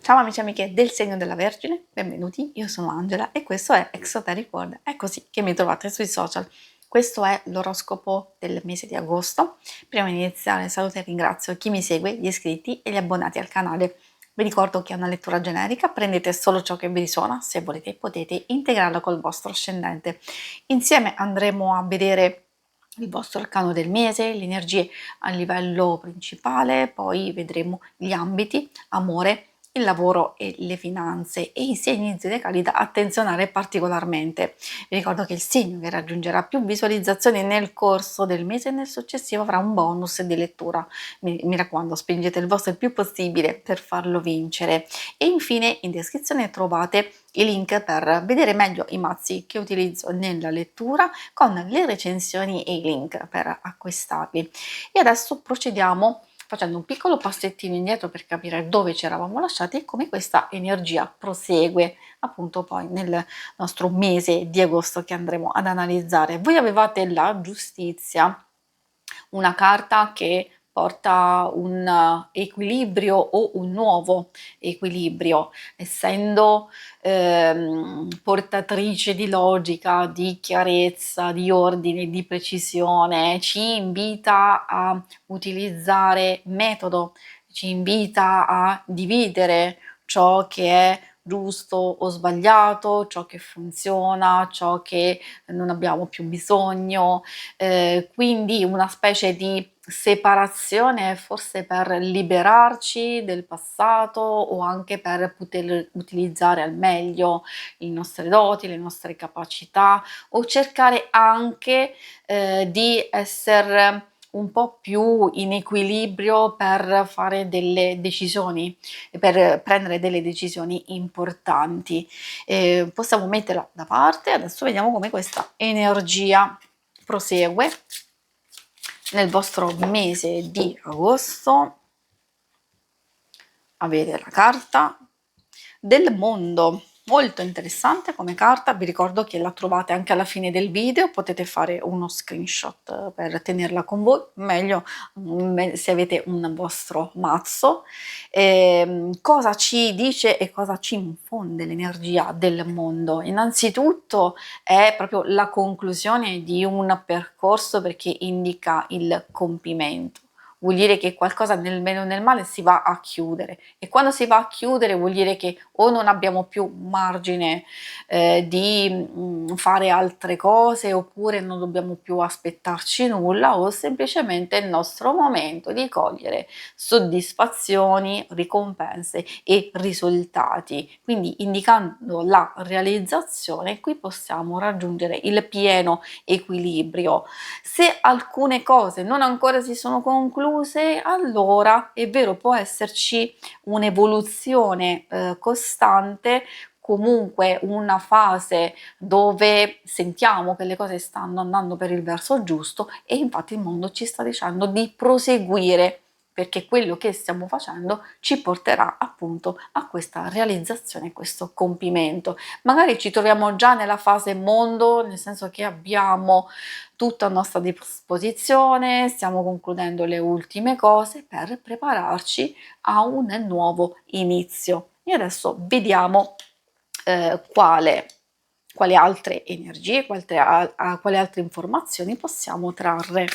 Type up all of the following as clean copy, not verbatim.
Ciao amici e amiche del segno della Vergine, benvenuti, io sono Angela e questo è Exoteric World, è così che mi trovate sui social. Questo è l'oroscopo del mese di agosto. Prima di iniziare saluto e ringrazio chi mi segue, gli iscritti e gli abbonati al canale. Vi ricordo che è una lettura generica, prendete solo ciò che vi risuona, se volete potete integrarla col vostro ascendente. Insieme andremo a vedere il vostro arcano del mese, le energie a livello principale, poi vedremo gli ambiti, amore, il lavoro e le finanze e i segni zodiacali da attenzionare particolarmente. Vi ricordo che il segno che raggiungerà più visualizzazioni nel corso del mese e nel successivo avrà un bonus di lettura. Mi raccomando, spingete il vostro il più possibile per farlo vincere. E infine in descrizione trovate i link per vedere meglio i mazzi che utilizzo nella lettura con le recensioni e i link per acquistarli. E adesso procediamo facendo un piccolo passettino indietro per capire dove ci eravamo lasciati e come questa energia prosegue appunto poi nel nostro mese di agosto che andremo ad analizzare. Voi avevate la giustizia, una carta che porta un equilibrio o un nuovo equilibrio, essendo portatrice di logica, di chiarezza, di ordine, di precisione, ci invita a utilizzare metodo, ci invita a dividere ciò che è giusto o sbagliato, ciò che funziona, ciò che non abbiamo più bisogno, quindi una specie di separazione forse per liberarci del passato o anche per poter utilizzare al meglio le nostre doti, le nostre capacità o cercare anche di essere un po' più in equilibrio per fare delle decisioni, per prendere delle decisioni importanti. Possiamo metterla da parte, adesso vediamo come questa energia prosegue nel vostro mese di agosto. Avete la carta del mondo, molto interessante come carta. Vi ricordo che la trovate anche alla fine del video, potete fare uno screenshot per tenerla con voi, meglio se avete un vostro mazzo. Cosa ci dice e cosa ci infonde l'energia del mondo? Innanzitutto è proprio la conclusione di un percorso perché indica il compimento. Vuol dire che qualcosa nel bene o nel male si va a chiudere e quando si va a chiudere vuol dire che o non abbiamo più margine di fare altre cose oppure non dobbiamo più aspettarci nulla o semplicemente è il nostro momento di cogliere soddisfazioni, ricompense e risultati. Quindi indicando la realizzazione qui possiamo raggiungere il pieno equilibrio. Se alcune cose non ancora si sono concluse, allora è vero, può esserci un'evoluzione costante, comunque una fase dove sentiamo che le cose stanno andando per il verso giusto e infatti il mondo ci sta dicendo di proseguire perché quello che stiamo facendo ci porterà appunto a questa realizzazione, a questo compimento. Magari ci troviamo già nella fase mondo, nel senso che abbiamo tutta a nostra disposizione, stiamo concludendo le ultime cose per prepararci a un nuovo inizio. E adesso vediamo quali altre energie, quali altre informazioni possiamo trarre.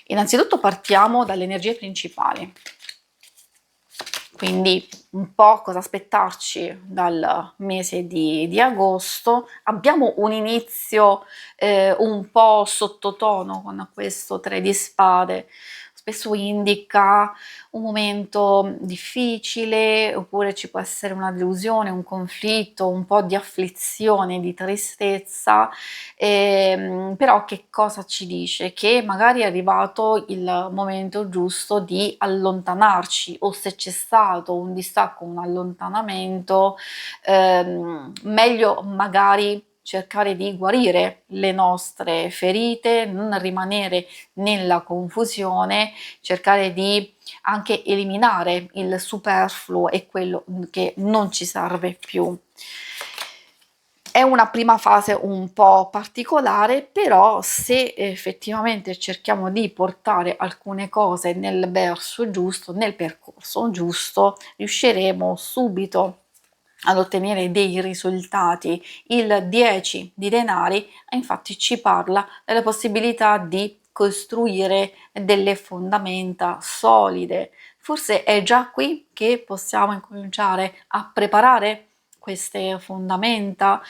Innanzitutto partiamo dalle energie principali, quindi un po' cosa aspettarci dal mese di agosto. Abbiamo un inizio un po' sottotono con questo 3 di spade, spesso indica un momento difficile oppure ci può essere una delusione, un conflitto, un po' di afflizione, di tristezza, però che cosa ci dice? Che magari è arrivato il momento giusto di allontanarci o se c'è stato un distacco, un allontanamento, meglio magari cercare di guarire le nostre ferite, non rimanere nella confusione, cercare di anche eliminare il superfluo e quello che non ci serve più. È una prima fase un po' particolare, però se effettivamente cerchiamo di portare alcune cose nel verso giusto, nel percorso giusto, riusciremo subito ad ottenere dei risultati. Il 10 di denari infatti ci parla della possibilità di costruire delle fondamenta solide. Forse è già qui che possiamo incominciare a preparare queste fondamenta,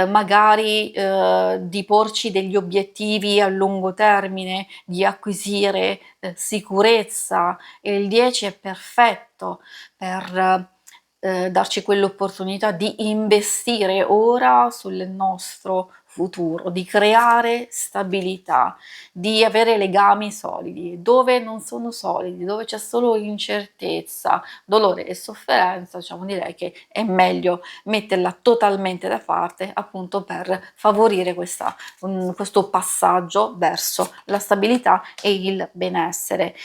magari di porci degli obiettivi a lungo termine, di acquisire sicurezza, e il 10 è perfetto per darci quell'opportunità di investire ora sul nostro futuro, di creare stabilità, di avere legami solidi. Dove non sono solidi, dove c'è solo incertezza, dolore e sofferenza, diciamo, direi che è meglio metterla totalmente da parte, appunto per favorire questo passaggio verso la stabilità e il benessere.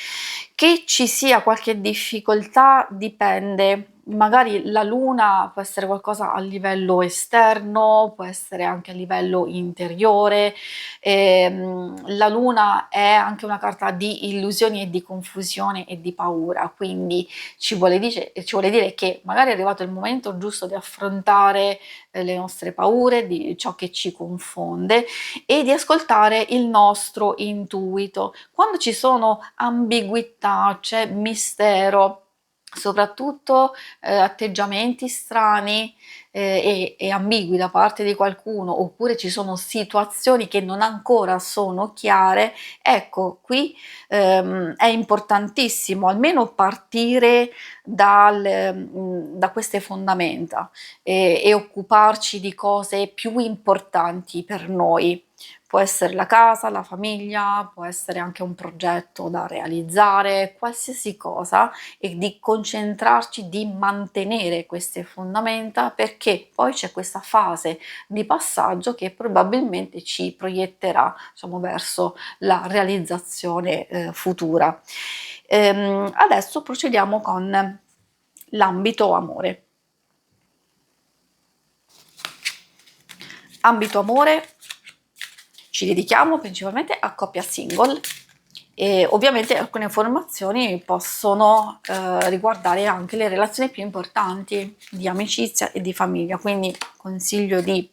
Che ci sia qualche difficoltà dipende. Magari la luna può essere qualcosa a livello esterno, può essere anche a livello interiore. La luna è anche una carta di illusioni e di confusione e di paura, quindi ci vuole dire che magari è arrivato il momento giusto di affrontare le nostre paure, di ciò che ci confonde, e di ascoltare il nostro intuito. Quando ci sono ambiguità, c'è mistero, soprattutto atteggiamenti strani e ambigui da parte di qualcuno, oppure ci sono situazioni che non ancora sono chiare, ecco, qui è importantissimo almeno partire da queste fondamenta e occuparci di cose più importanti per noi. Può essere la casa, la famiglia, può essere anche un progetto da realizzare, qualsiasi cosa, e di concentrarci, di mantenere queste fondamenta, perché poi c'è questa fase di passaggio che probabilmente ci proietterà, diciamo, verso la realizzazione futura. Adesso procediamo con l'ambito amore. Ambito amore, ci dedichiamo principalmente a coppia single e ovviamente alcune informazioni possono riguardare anche le relazioni più importanti di amicizia e di famiglia, quindi consiglio di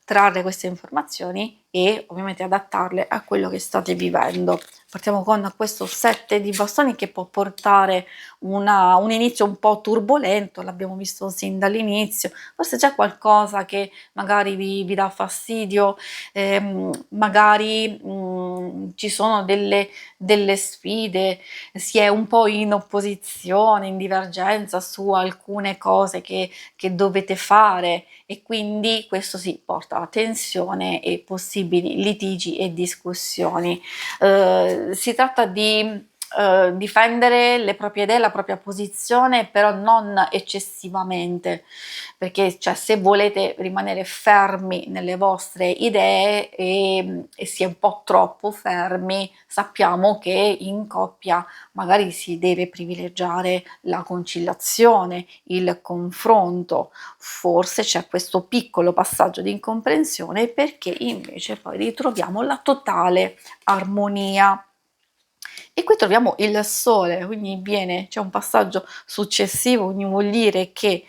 trarre queste informazioni e ovviamente adattarle a quello che state vivendo. Partiamo con questo 7 di bastoni che può portare un inizio un po' turbolento, l'abbiamo visto sin dall'inizio, forse c'è qualcosa che magari vi dà fastidio, magari ci sono delle sfide, si è un po' in opposizione, in divergenza su alcune cose che dovete fare, e quindi questo sì porta a tensione e possibili litigi e discussioni. Si tratta di difendere le proprie idee, la propria posizione, però non eccessivamente, perché cioè, se volete rimanere fermi nelle vostre idee e si è un po' troppo fermi, sappiamo che in coppia magari si deve privilegiare la conciliazione, il confronto, forse c'è questo piccolo passaggio di incomprensione perché invece poi ritroviamo la totale armonia. E qui troviamo il sole, quindi c'è un passaggio successivo, quindi vuol dire che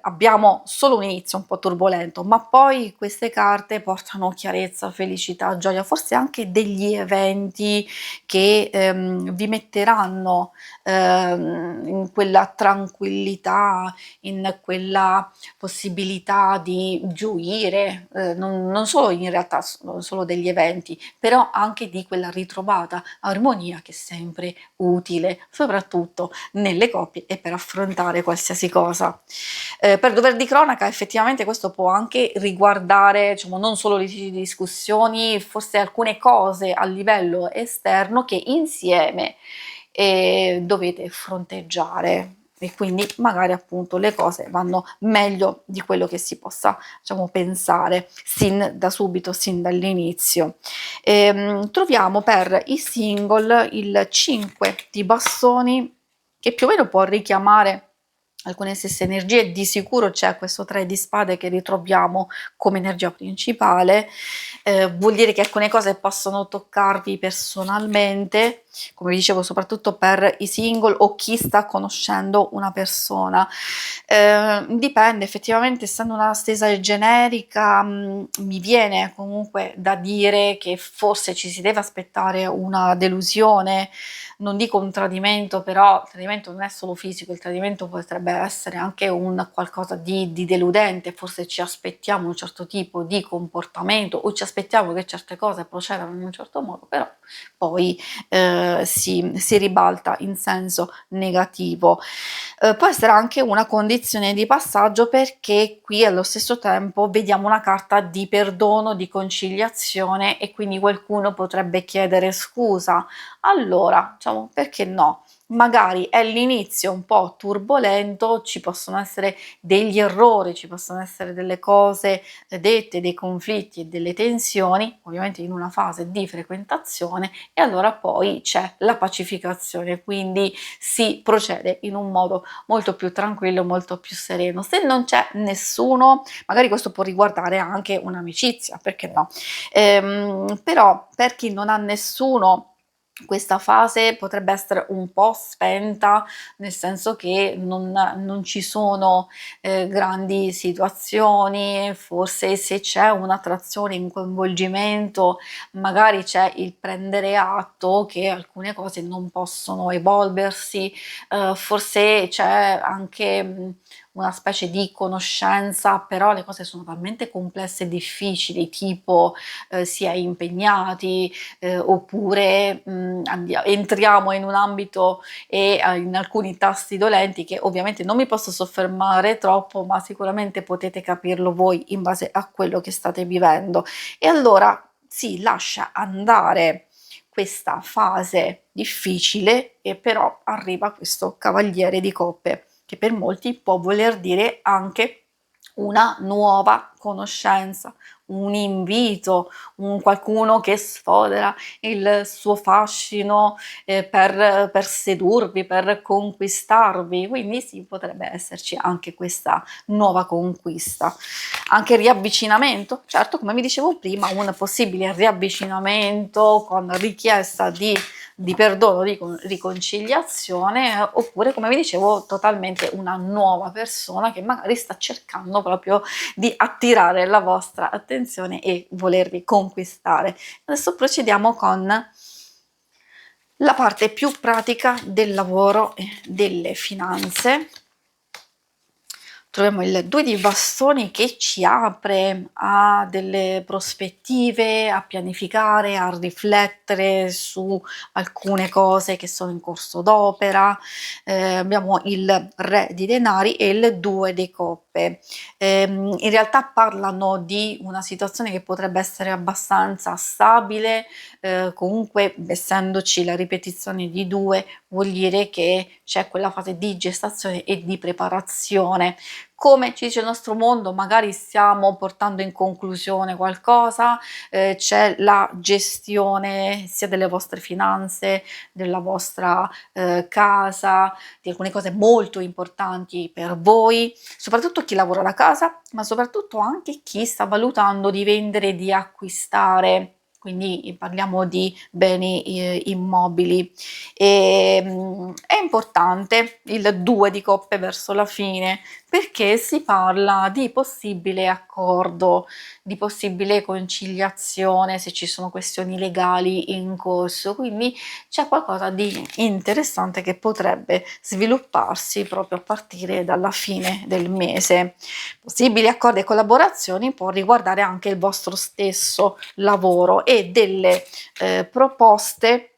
abbiamo solo un inizio un po' turbolento, ma poi queste carte portano chiarezza, felicità, gioia, forse anche degli eventi che vi metteranno in quella tranquillità, in quella possibilità di gioire, non solo in realtà solo degli eventi, però anche di quella ritrovata armonia che è sempre utile, soprattutto nelle coppie e per affrontare qualsiasi cosa. Per dover di cronaca, effettivamente questo può anche riguardare, diciamo, non solo litigi, discussioni, forse alcune cose a livello esterno che insieme dovete fronteggiare, e quindi magari appunto le cose vanno meglio di quello che si possa, diciamo, pensare sin da subito, sin dall'inizio. Troviamo per i single il 5 di bastoni, che più o meno può richiamare alcune stesse energie. Di sicuro c'è questo 3 di spade che ritroviamo come energia principale, vuol dire che alcune cose possono toccarvi personalmente, come dicevo, soprattutto per i single o chi sta conoscendo una persona. Dipende effettivamente, essendo una stesa generica, mi viene comunque da dire che forse ci si deve aspettare una delusione, non dico un tradimento, però il tradimento non è solo fisico, il tradimento potrebbe essere anche un qualcosa di deludente, forse ci aspettiamo un certo tipo di comportamento o ci aspettiamo che certe cose procedano in un certo modo, però poi si ribalta in senso negativo. Può essere anche una condizione di passaggio, perché qui allo stesso tempo vediamo una carta di perdono, di conciliazione, e quindi qualcuno potrebbe chiedere scusa. Allora, diciamo, perché no? Magari è l'inizio un po' turbolento, ci possono essere degli errori, ci possono essere delle cose dette, dei conflitti e delle tensioni, ovviamente in una fase di frequentazione, e allora poi c'è la pacificazione, quindi si procede in un modo molto più tranquillo, molto più sereno. Se non c'è nessuno, magari questo può riguardare anche un'amicizia, perché no? Però per chi non ha nessuno, questa fase potrebbe essere un po' spenta, nel senso che non ci sono grandi situazioni, forse se c'è un'attrazione, un coinvolgimento, magari c'è il prendere atto che alcune cose non possono evolversi, forse c'è anche una specie di conoscenza, però le cose sono talmente complesse e difficili, tipo si è impegnati, oppure entriamo in un ambito e in alcuni tasti dolenti che ovviamente non mi posso soffermare troppo, ma sicuramente potete capirlo voi in base a quello che state vivendo. E allora si lascia andare questa fase difficile, e però arriva questo cavaliere di coppe, che per molti può voler dire anche una nuova conoscenza, un invito, un qualcuno che sfodera il suo fascino per sedurvi, per conquistarvi, quindi sì, potrebbe esserci anche questa nuova conquista. Anche riavvicinamento, certo, come vi dicevo prima, un possibile riavvicinamento con richiesta di perdono, di riconciliazione, oppure come vi dicevo totalmente una nuova persona che magari sta cercando proprio di attirare la vostra attenzione e volervi conquistare. Adesso procediamo con la parte più pratica del lavoro e delle finanze. Troviamo il 2 di bastoni che ci apre a delle prospettive, a pianificare, a riflettere su alcune cose che sono in corso d'opera. Abbiamo il Re di denari e il 2 di coppe. In realtà parlano di una situazione che potrebbe essere abbastanza stabile, comunque essendoci la ripetizione di 2 vuol dire che c'è quella fase di gestazione e di preparazione. Come ci dice il nostro mondo, magari stiamo portando in conclusione qualcosa, c'è la gestione sia delle vostre finanze, della vostra casa, di alcune cose molto importanti per voi, soprattutto chi lavora da casa, ma soprattutto anche chi sta valutando di vendere, di acquistare. Quindi parliamo di beni immobili. È importante il 2 di coppe verso la fine, perché si parla di possibile accordo, di possibile conciliazione se ci sono questioni legali in corso, quindi c'è qualcosa di interessante che potrebbe svilupparsi proprio a partire dalla fine del mese. Possibili accordi e collaborazioni può riguardare anche il vostro stesso lavoro e delle proposte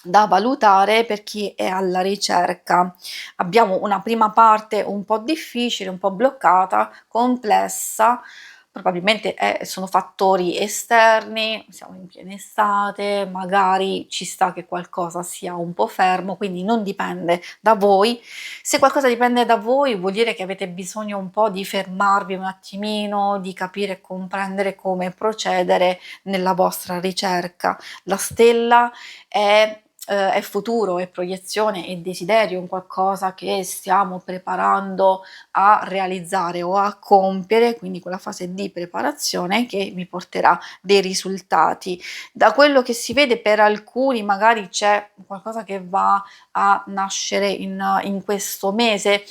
da valutare per chi è alla ricerca. Abbiamo una prima parte un po' difficile, un po' bloccata, complessa, probabilmente sono fattori esterni, siamo in piena estate, magari ci sta che qualcosa sia un po' fermo, quindi non dipende da voi. Se qualcosa dipende da voi vuol dire che avete bisogno un po' di fermarvi un attimino, di capire e comprendere come procedere nella vostra ricerca. La stella è è futuro, è proiezione, è desiderio, un qualcosa che stiamo preparando a realizzare o a compiere, quindi quella fase di preparazione che mi porterà dei risultati. Da quello che si vede per alcuni magari c'è qualcosa che va a nascere in questo mese,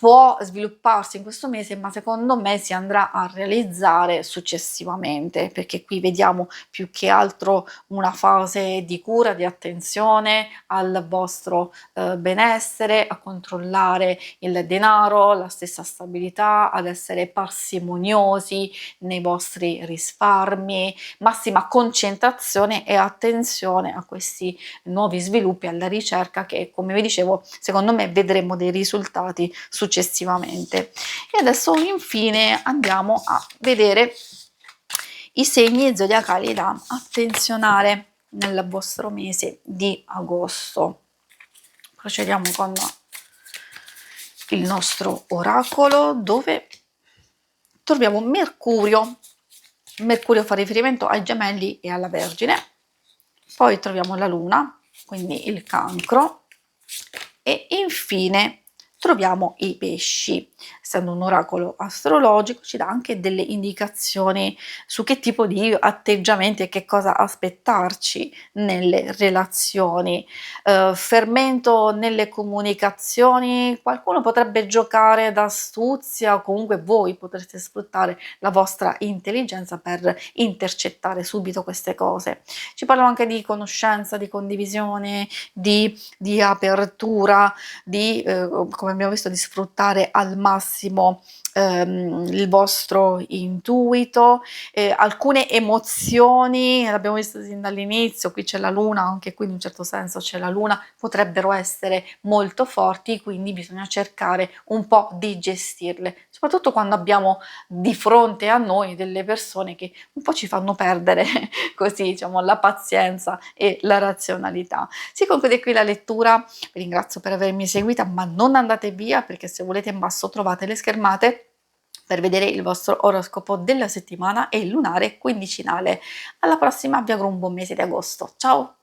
può svilupparsi in questo mese, ma secondo me si andrà a realizzare successivamente, perché qui vediamo più che altro una fase di cura, di attenzione al vostro benessere, a controllare il denaro, la stessa stabilità, ad essere parsimoniosi nei vostri risparmi, massima concentrazione e attenzione a questi nuovi sviluppi, alla ricerca che, come vi dicevo, secondo me vedremo dei risultati successivamente. E adesso infine andiamo a vedere i segni zodiacali da attenzionare nel vostro mese di agosto. Procediamo con il nostro oracolo, dove troviamo Mercurio. Mercurio fa riferimento ai Gemelli e alla Vergine. Poi troviamo la Luna, quindi il Cancro, e infine troviamo i Pesci. Essendo un oracolo astrologico ci dà anche delle indicazioni su che tipo di atteggiamenti e che cosa aspettarci nelle relazioni. Fermento nelle comunicazioni, qualcuno potrebbe giocare d'astuzia o comunque voi potreste sfruttare la vostra intelligenza per intercettare subito queste cose. Ci parlano anche di conoscenza, di condivisione, di apertura, come abbiamo visto, di sfruttare al massimo il vostro intuito, alcune emozioni, l'abbiamo visto sin dall'inizio, qui c'è la luna, anche qui in un certo senso c'è la luna, potrebbero essere molto forti, quindi bisogna cercare un po' di gestirle, soprattutto quando abbiamo di fronte a noi delle persone che un po' ci fanno perdere così, diciamo, la pazienza e la razionalità. Si conclude qui la lettura, vi ringrazio per avermi seguita, ma non andate via, perché se volete in basso trovate le schermate per vedere il vostro oroscopo della settimana e il lunare quindicinale. Alla prossima, vi auguro un buon mese di agosto. Ciao!